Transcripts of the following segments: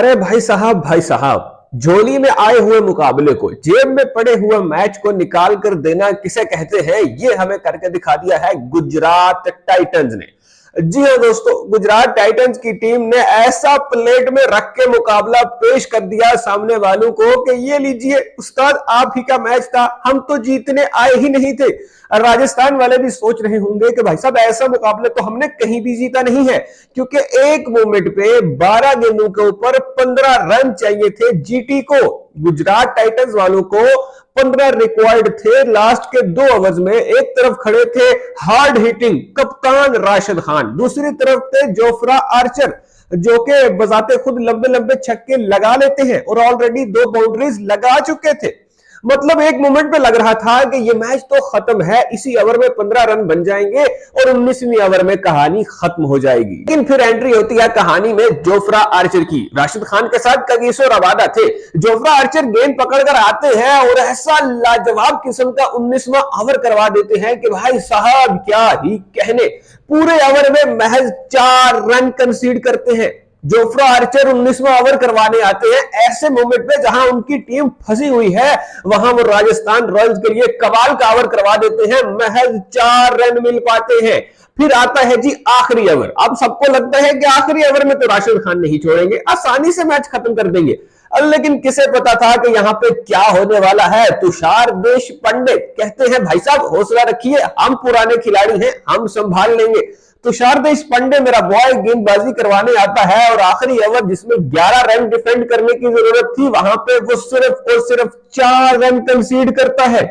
अरे भाई साहब, झोली में आए हुए मुकाबले को जेब में पड़े हुए मैच को निकाल कर देना किसे कहते हैं, ये हमें करके दिखा दिया है गुजरात टाइटंस ने। जी हाँ दोस्तों, गुजरात टाइटंस की टीम ने ऐसा प्लेट में रख के मुकाबला पेश कर दिया सामने वालों को कि ये लीजिए उस्ताद, आप ही का मैच था, हम तो जीतने आए ही नहीं थे। राजस्थान वाले भी सोच रहे होंगे कि भाई साहब ऐसा मुकाबला तो हमने कहीं भी जीता नहीं है, क्योंकि एक मोमेंट पे 12 गेंदों के ऊपर 15 रन चाहिए थे जीटी को। गुजरात टाइटंस वालों को 15 रिक्वायर्ड थे लास्ट के 2 ओवर्स में। एक तरफ खड़े थे हार्ड हिटिंग कप्तान राशिद खान, दूसरी तरफ थे जोफ्रा आर्चर जो के बजाते खुद लंबे लंबे छक्के लगा लेते हैं और ऑलरेडी 2 बाउंड्रीज लगा चुके थे। मतलब एक मोमेंट पे लग रहा था कि ये मैच तो खत्म है, इसी ओवर में 15 रन बन जाएंगे और 19वीं ओवर में कहानी खत्म हो जाएगी। लेकिन फिर एंट्री होती है कहानी में जोफ्रा आर्चर की। राशिद खान के साथ कगिसो रबादा थे। जोफ्रा आर्चर गेंद पकड़कर आते हैं और ऐसा लाजवाब किस्म का 19वां ओवर करवा देते हैं कि भाई साहब क्या ही कहने। पूरे ओवर में महज 4 रन कंसीड करते हैं। जोफ्रा आर्चर 19वां ओवर करवाने आते हैं ऐसे मोमेंट पे जहां उनकी टीम फंसी हुई है, वहां वो राजस्थान रॉयल्स के लिए कमाल का ओवर करवा देते हैं, महज 4 रन मिल पाते हैं। फिर आता है जी आखिरी ओवर। अब सबको लगता है कि आखिरी ओवर में तो राशिद खान नहीं छोड़ेंगे, आसानी से मैच खत्म कर देंगे। लेकिन किसे पता था कि यहां पे क्या होने वाला है। तुषार देशपांडे कहते हैं भाई साहब हौसला रखिए, हम पुराने खिलाड़ी हैं, हम संभाल लेंगे। तुषार देशपांडे मेरा बॉय गेंदबाजी करवाने आता है और आखिरी ओवर जिसमें 11 रन डिफेंड करने की जरूरत थी, वहां पे वो सिर्फ और सिर्फ 4 रन कंसीड करता है।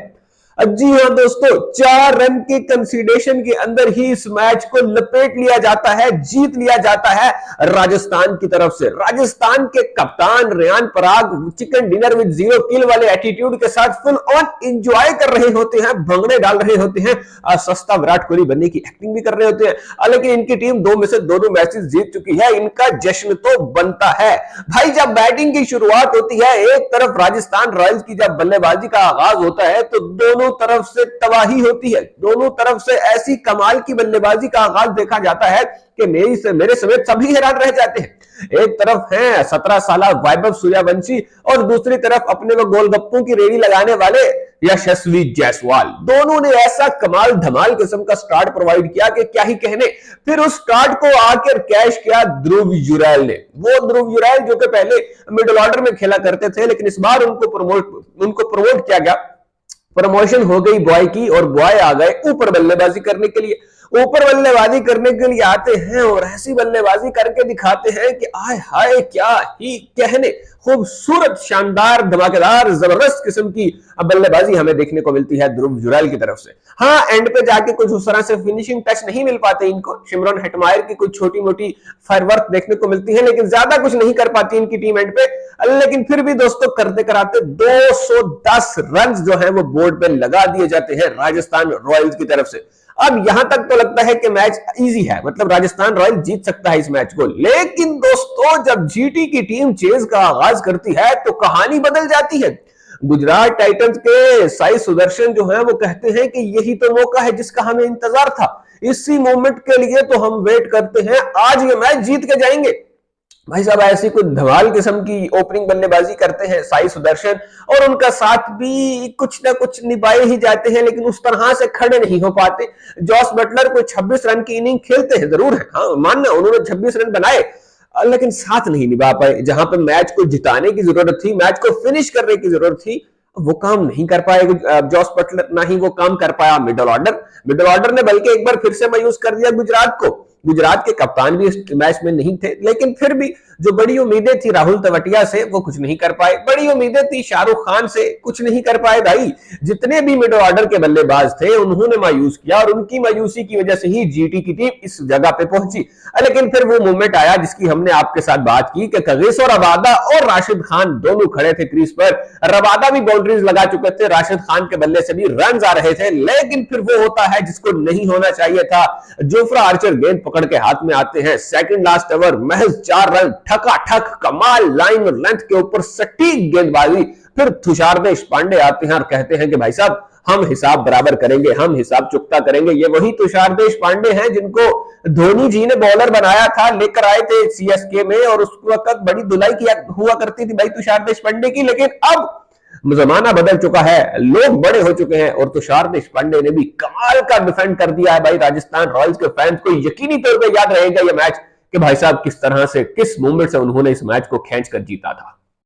जी हाँ दोस्तों, 4 रन के कंसीडरेशन के अंदर ही इस मैच को लपेट लिया जाता है, जीत लिया जाता है राजस्थान की तरफ से। राजस्थान के कप्तान Riyan Parag chicken dinner with 0 kill वाले एटीट्यूड के साथ फुल ऑन एंजॉय कर रहे होते हैं, भंगड़े डाल रहे होते हैं, सस्ता विराट कोहली बनने की एक्टिंग भी कर रहे होते हैं। लेकिन इनकी टीम 2 में से 2 मैचेस जीत चुकी है, इनका जश्न तो बनता है। भाई जब बैटिंग की शुरुआत होती है, एक तरफ राजस्थान रॉयल्स की जब बल्लेबाजी का आगाज होता है तो दोनों तरफ से तबाही होती है। दोनों तरफ से ऐसी कमाल की बल्लेबाजी का आगाज देखा जाता है कि मेरे समेत सभी हैरान रह जाते हैं। एक तरफ है 17 साल वैभव सूर्यवंशी और दूसरी तरफ अपने वो गोलगप्पों की रेडी लगाने वाले यशस्वी जायसवाल। दोनों ने ऐसा कमाल धमाल किस्म का स्टार्ट प्रोवाइड किया कि क्या ही कहने। फिर उस स्टार्ट को आकर कैश किया ध्रुव जुरैल ने। वो ध्रुव जुरैल जो कि पहले मिडिल ऑर्डर में खेला करते थे, लेकिन इस बार उनको प्रमोट किया गया। प्रमोशन हो गई बॉय की और बॉय आ गए ऊपर बल्लेबाजी करने के लिए। ऊपर बल्लेबाजी करने के लिए आते हैं और ऐसी बल्लेबाजी करके दिखाते हैं कि आय हाय क्या ही कहने। खूबसूरत, शानदार, धमाकेदार, जबरदस्त किस्म की बल्लेबाजी हमें देखने को मिलती है ध्रुव जुरैल की तरफ से। हाँ, एंड पे जाके कुछ उस तरह से फिनिशिंग टच नहीं मिल पाते इनको। सिमरन हेटमायर की कुछ छोटी मोटी फायरवर्क देखने को मिलती है, लेकिन ज्यादा कुछ नहीं कर पाती इनकी टीम एंड पे। लेकिन फिर भी दोस्तों करते कराते 210 रन जो है वो बोर्ड पे लगा दिए जाते हैं राजस्थान रॉयल्स की तरफ से। अब यहां तक तो लगता है कि मैच इजी है, मतलब राजस्थान रॉयल जीत सकता है इस मैच को। लेकिन दोस्तों जब जीटी की टीम चेज का आगाज करती है तो कहानी बदल जाती है। गुजरात टाइटंस के साई सुदर्शन जो है वो कहते हैं कि यही तो मौका है जिसका हमें इंतजार था, इसी मोमेंट के लिए तो हम वेट करते हैं, आज ये मैच जीत के जाएंगे। भाई साहब ऐसी कुछ धमाल किस्म की ओपनिंग बल्लेबाजी करते हैं साई सुदर्शन और उनका साथ भी कुछ ना कुछ निभाए ही जाते हैं, लेकिन उस तरह से खड़े नहीं हो पाते। जॉस बटलर को 26 रन की इनिंग खेलते हैं जरूर है, हाँ मानना, उन्होंने 26 रन बनाए, लेकिन साथ नहीं निभा पाए। जहां पर मैच को जिताने की जरूरत थी, मैच को फिनिश करने की जरूरत थी, वो काम नहीं कर पाए जॉस बटलर, ना ही वो काम कर पाया मिडिल ऑर्डर ने, बल्कि एक बार फिर से मायूस कर दिया गुजरात को। गुजरात के कप्तान भी इस मैच में नहीं थे, लेकिन फिर भी जो बड़ी उम्मीदें थी राहुल तेवतिया से वो कुछ नहीं कर पाए, बड़ी उम्मीदें थी शाहरुख खान से, कुछ नहीं कर पाए। भाई जितने भी मिडिल ऑर्डर के बल्लेबाज थे उन्होंने मायूस किया और उनकी मायूसी की वजह से ही जीटी की टीम इस जगह पे पहुंची। लेकिन फिर वो मूवमेंट आया जिसकी हमने आपके साथ बात की कि कगिसो रबादा और राशिद खान दोनों खड़े थे क्रीज पर। रबादा भी बाउंड्रीज लगा चुके थे, राशिद खान के बल्ले से भी रन आ रहे थे, लेकिन फिर वो होता है जिसको नहीं होना चाहिए था। जोफ्रा आर्चर गेंद पकड़ के हाथ में आते हैं, सेकंड लास्ट ओवर, महज 4 रन, ठका ठक, कमाल लाइन और लेंथ के ऊपर सटीक गेंदबाजी। फिर तुषार देशपांडे आते हैं और कहते हैं कि भाई साहब हम हिसाब बराबर करेंगे, हम हिसाब चुकता करेंगे। ये वही तुषार देशपांडे हैं जिनको धोनी जी ने बॉलर बनाया था, लेकर आए थे सीएसके में, और उस वक्त बड़ी धुलाई किया हुआ करती थी भाई तुषार देशपांडे की। लेकिन अब जमाना बदल चुका है, लोग बड़े हो चुके हैं, और तुषार देशपांडे ने भी कमाल का डिफेंड कर दिया है भाई। राजस्थान रॉयल्स के फैंस को यकीनी तौर पर याद रहेगा यह मैच कि भाई साहब किस तरह से, किस मोमेंट से उन्होंने इस मैच को खींच कर जीता था।